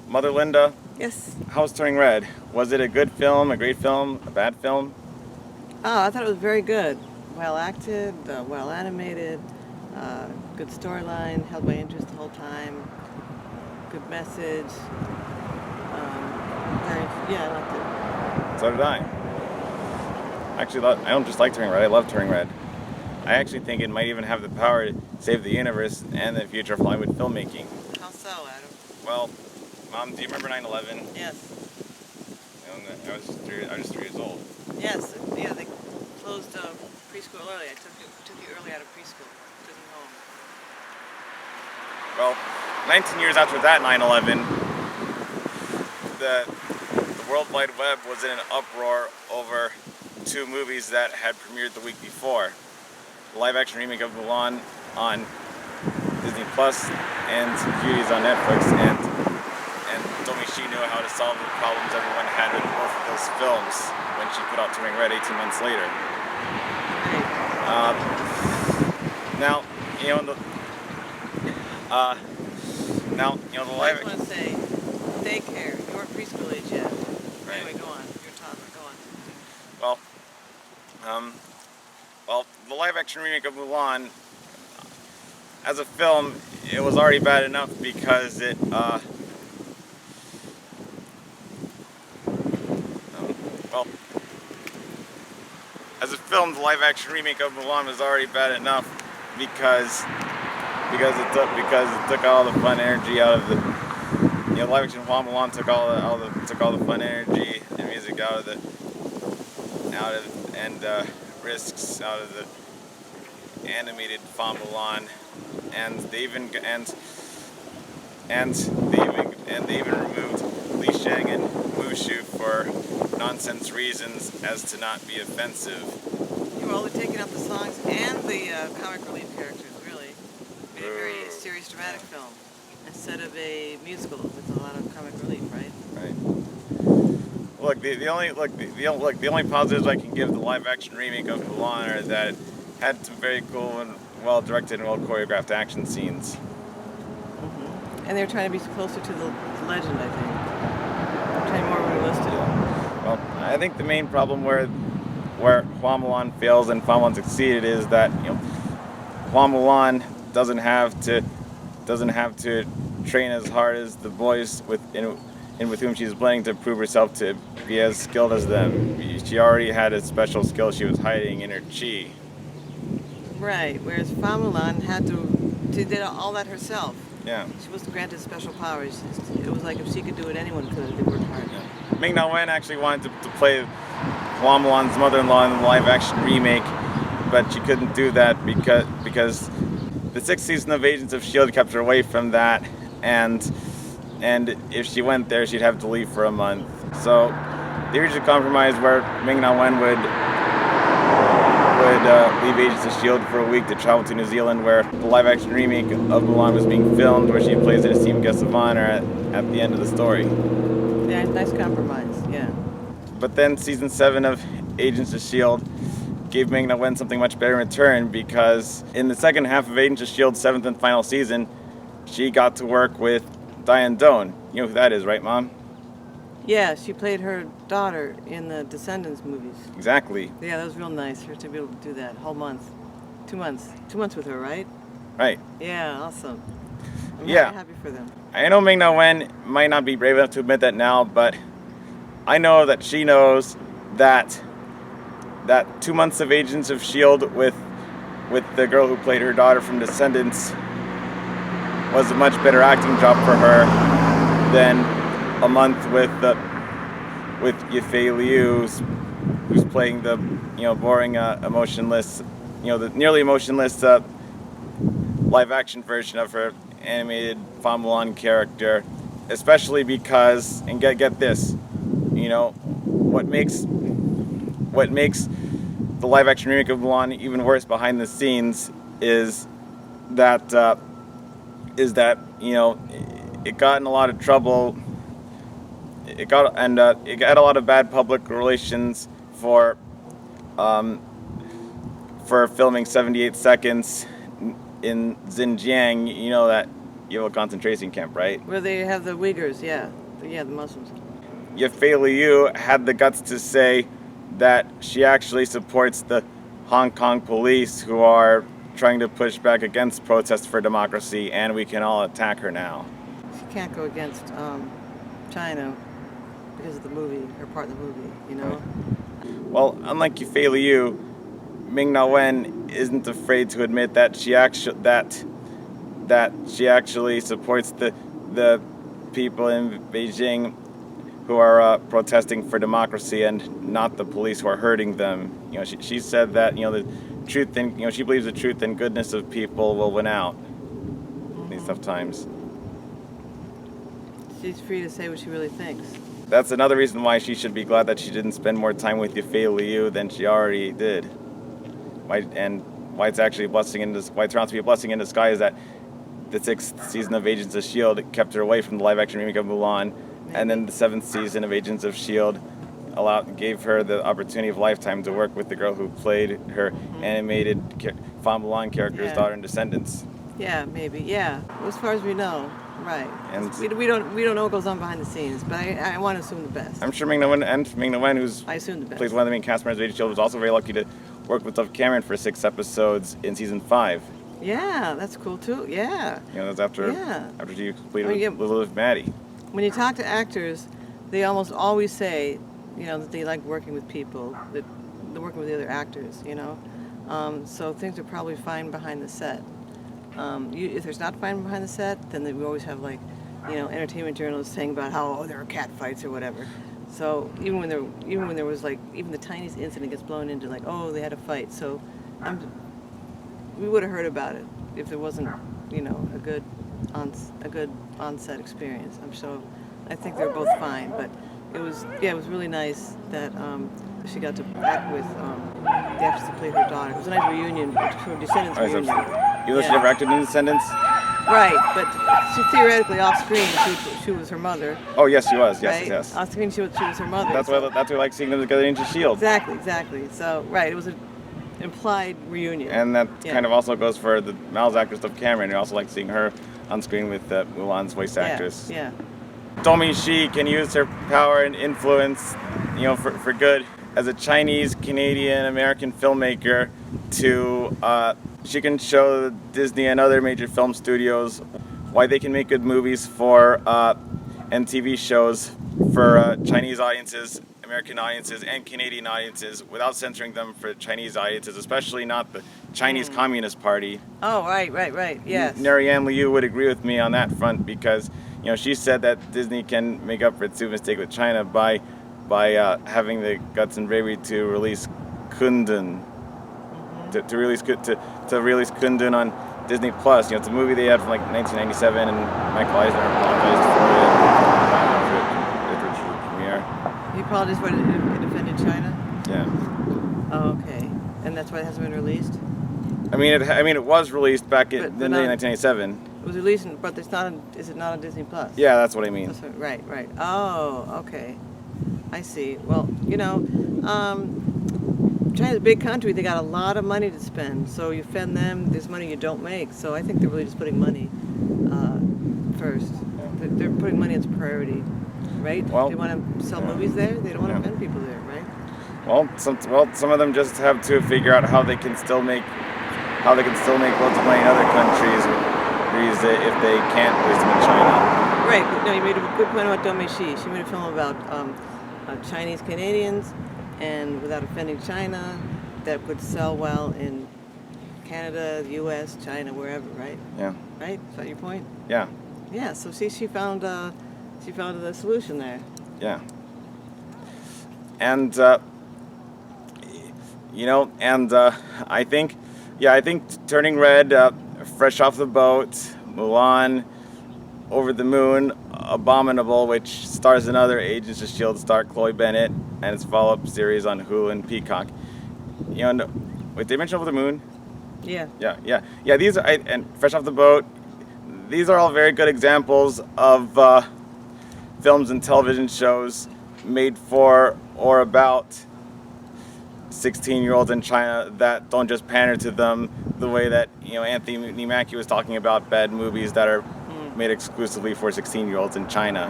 Mother Linda, Yes. how was Turning Red? Was it a good film, a great film, a bad film? Oh, I thought it was very good. Well acted, well animated, good storyline, held my interest the whole time, good message. Yeah, I liked it. So did I. Actually, I don't just like Turning Red, I love Turning Red. I actually think it might even have the power to save the universe and the future of Hollywood filmmaking. How so, Adam? Well, Mom, do you remember 9/11? Yes. I was just 3 years old. Yes. Yeah, they closed preschool early. I took you early out of preschool. Took you home. Well, 19 years after that 9/11, the World Wide Web was in an uproar over two movies that had premiered the week before. The live-action remake of Mulan on Disney Plus and Cuties on Netflix, and Domichi knew how to solve the problems everyone had with both of those films when she put out Turning Red 18 months later. Now, you know, the I live. just want to say, daycare. You weren't preschool age yet. Right. Anyway, go on. You're a toddler. Go on. Well, the live-action remake of Mulan, as a film, it was already bad enough because as a film, the live-action remake of Mulan was already bad enough because it took all the fun energy out of the live-action Mulan took all the fun energy and music out of risks out of the animated Mulan, and they even removed Li Shang and Mushu for nonsense reasons as to not be offensive. You were only taking out the songs and the comic relief characters, really. Made a very serious, dramatic film instead of a musical with a lot of comic relief, right? Right. Look, the only positives I can give the live-action remake of Mulan are that it had some very cool and well-directed and well-choreographed action scenes. Mm-hmm. And they were trying to be closer to the legend, I think. Trying more realistic. Well, I think the main problem where Hua Mulan fails and Hua Mulan succeeded is that Hua Mulan doesn't have to train as hard as the boys with whom she's blending to prove herself to be as skilled as them. She already had a special skill she was hiding in her chi. Right, whereas Hua Mulan she did all that herself. Yeah. She wasn't granted special powers. It was like if she could do it, anyone could. They worked hard. Yeah. Ming-Na Wen actually wanted to play Hua Mulan's mother-in-law in the live-action remake, but she couldn't do that because the 6th season of Agents of S.H.I.E.L.D. kept her away from that, and if she went there, she'd have to leave for a month. So they reached a compromise where Ming-Na Wen would leave Agents of S.H.I.E.L.D. for a week to travel to New Zealand, where the live-action remake of Mulan was being filmed, where she plays an esteemed guest of honor at the end of the story. Yeah, nice compromise, yeah. But then season 7 of Agents of S.H.I.E.L.D. gave Ming-Na Wen something much better in return, because in the second half of Agents of S.H.I.E.L.D.'s 7th and final season, she got to work with Diane Doan. You know who that is, right, Mom? Yeah, she played her daughter in the Descendants movies. Exactly. Yeah, that was real nice for her to be able to do that whole month. 2 months. 2 months with her, right? Right. Yeah, awesome. I'm happy for them. I know Ming-Na Wen might not be brave enough to admit that now, but I know that she knows that 2 months of Agents of S.H.I.E.L.D. with the girl who played her daughter from Descendants was a much better acting job for her than a month with Yifei Liu, who's playing the boring, emotionless, the nearly emotionless live-action version of her animated Hua Mulan character. Especially because, and get this, what makes the live-action remake of Mulan even worse behind the scenes is that it got in a lot of trouble. It got a lot of bad public relations for filming 78 seconds in Xinjiang. evil concentration camp, right? Where they have the Uyghurs, yeah. The Muslims. Yifei Liu had the guts to say that she actually supports the Hong Kong police who are trying to push back against protests for democracy, and we can all attack her now. She can't go against China because of the movie, her part in the movie, you know? Well, unlike Yifei Liu, Ming-Na Wen isn't afraid to admit that she actually supports the people in Beijing who are protesting for democracy and not the police who are hurting them. You know, she said that the truth and she believes the truth and goodness of people will win out in these tough times. She's free to say what she really thinks. That's another reason why she should be glad that she didn't spend more time with Yifei Liu than she already did. Why it's actually a blessing why it turns out to be a blessing in disguise that the 6th season of Agents of S.H.I.E.L.D. kept her away from the live-action remake of Mulan, and then the 7th season of Agents of S.H.I.E.L.D. gave her the opportunity of a lifetime to work with the girl who played her animated Fa Mulan character's daughter in Descendants. Yeah, maybe. Yeah, as far as we know, right. And we don't know what goes on behind the scenes, but I want to assume the best. I'm sure Ming-Na Wen, who's I assume the best. plays one of the main cast members of Agents of S.H.I.E.L.D., was also very lucky to work with Dove Cameron for 6 episodes in season 5. Yeah, that's cool too. Yeah. That's after she completed with Little Maddie. When you talk to actors, they almost always say, that they like working with people, that they're working with the other actors, So things are probably fine behind the set. If there's not fine behind the set, then we always have entertainment journalists saying about how there are cat fights or whatever. So even when there was even the tiniest incident gets blown into they had a fight. So we would have heard about it if there wasn't a good on-set experience. I think they were both fine, but it was really nice that she got to act with the actress that played her daughter. It was a nice reunion, sort of Descendants reunion. You know she never acted in Descendants? Right, but she theoretically off screen she was her mother. Oh yes, she was. Yes, right? yes. Off screen she was her mother. That's why I like seeing them together in S.H.I.E.L.D. Exactly. So right, it was an implied reunion. And that kind of also goes for the Mal's actress Dove Cameron. I also like seeing her on screen with Mulan's voice actress. Yeah. Domi Shi can use her power and influence, for good as a Chinese, Canadian, American filmmaker she can show Disney and other major film studios why they can make good movies and TV shows for Chinese audiences, American audiences, and Canadian audiences without censoring them for Chinese audiences, especially not the Chinese Communist Party. Oh, right, yes. Narianne Liu would agree with me on that front because, she said that Disney can make up for its mistake with China by having the guts and bravery to release Kundun, to release Kundun on Disney Plus. It's a movie they had from 1997, and Michael Eisner apologized for it. He apologized for it defended China? Yeah. Oh, okay. And that's why it hasn't been released? It was released back in 1997. It was released, but is it not on Disney Plus? Yeah, that's what I mean. Right. Oh, okay. I see. Well, China's a big country. They got a lot of money to spend. So you offend them, there's money you don't make. So I think they're really just putting money first. They're putting money as a priority, right? Well, they want to sell movies there. They don't want to offend people there, right? Well, some of them just have to figure out how they can still make loads of money in other countries if they can't release them in China. Right. No, you made a good point about Domi Shi. She made a film about Chinese Canadians, and without offending China, that would sell well in Canada, the U.S., China, wherever, right? Yeah. Right? Is that your point? Yeah. Yeah. So she found the solution there. Yeah. And I think Turning Red, Fresh Off the Boat, Mulan, Over the Moon, Abominable, which stars another Agents of S.H.I.E.L.D. star Chloe Bennett, and its follow-up series on Hulu and Peacock. Wait, did they mention Over the Moon? Yeah. Yeah. These are and Fresh Off the Boat. These are all very good examples of films and television shows made for or about 16-year-olds in China that don't just pander to them the way that Anthony Mackie was talking about bad movies that are made exclusively for 16-year-olds in China.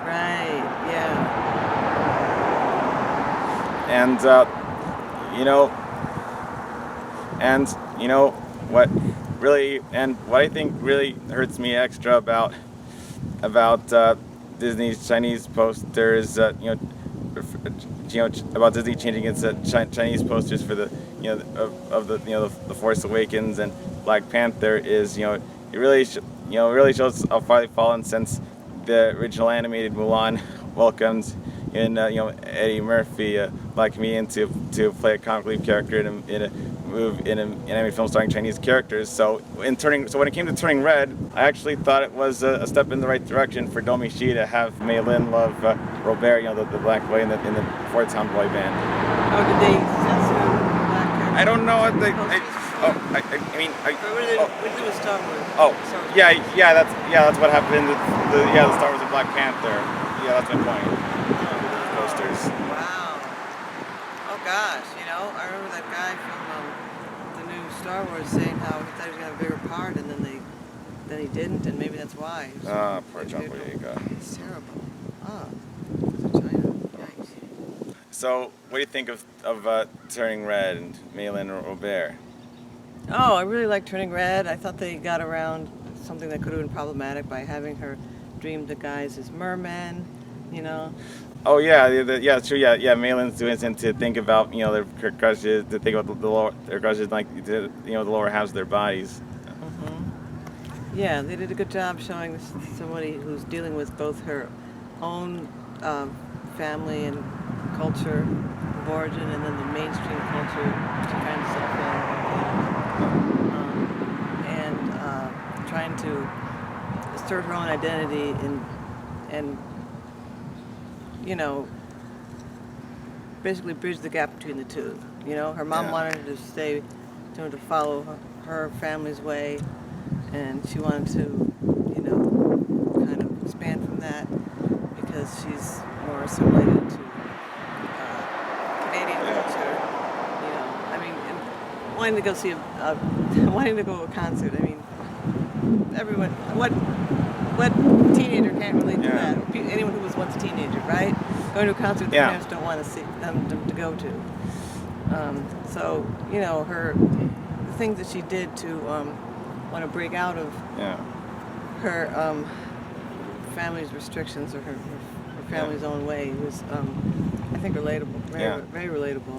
Right. Yeah. And you know, and you know what what I think really hurts me extra about Disney's Chinese posters, about Disney changing its Chinese posters for the of the the Force Awakens and Black Panther is it really really shows how far they've fallen since the original animated Mulan welcomed in Eddie Murphy, a black comedian, to play a comic relief character in an animated film starring Chinese characters. So when it came to Turning Red, I actually thought it was a step in the right direction for Domi Shi to have Mei Lin love Robert, the black boy in the Fort Town boy band. Oh, did they censor black characters? I don't know what they. Or what did they do with Star Wars? That's what happened in the Star Wars and Black Panther. Yeah, that's my point. Posters. Wow. Oh gosh, I remember that guy from the new Star Wars saying how he thought he was gonna have a bigger part, and then he didn't, and maybe that's why. Poor John Boyega. It's terrible. China. Yikes. So, what do you think of Turning Red and Mei Lin Robert? Oh, I really like Turning Red. I thought they got around something that could have been problematic by having her dream the guys as mermen. Oh yeah, true. Yeah. Mei Lin's doing it to think about their crushes, to think about their crushes, like the lower halves of their bodies. Yeah, they did a good job showing somebody who's dealing with both her own family and culture of origin, and then the mainstream culture she kind of and trying to assert her own identity and basically bridge the gap between the two. Her mom wanted her to follow her family's way, and she wanted to, kind of expand from that because she's more assimilated to Canadian culture. And wanting to go see wanting to go to a concert. I mean, everyone, what teenager can't relate to that? Anyone who was once a teenager, right? Going to a concert their parents don't want to see them to go to. So the things that she did to want to break out of her family's restrictions or her family's own way was, I think, relatable. Very relatable.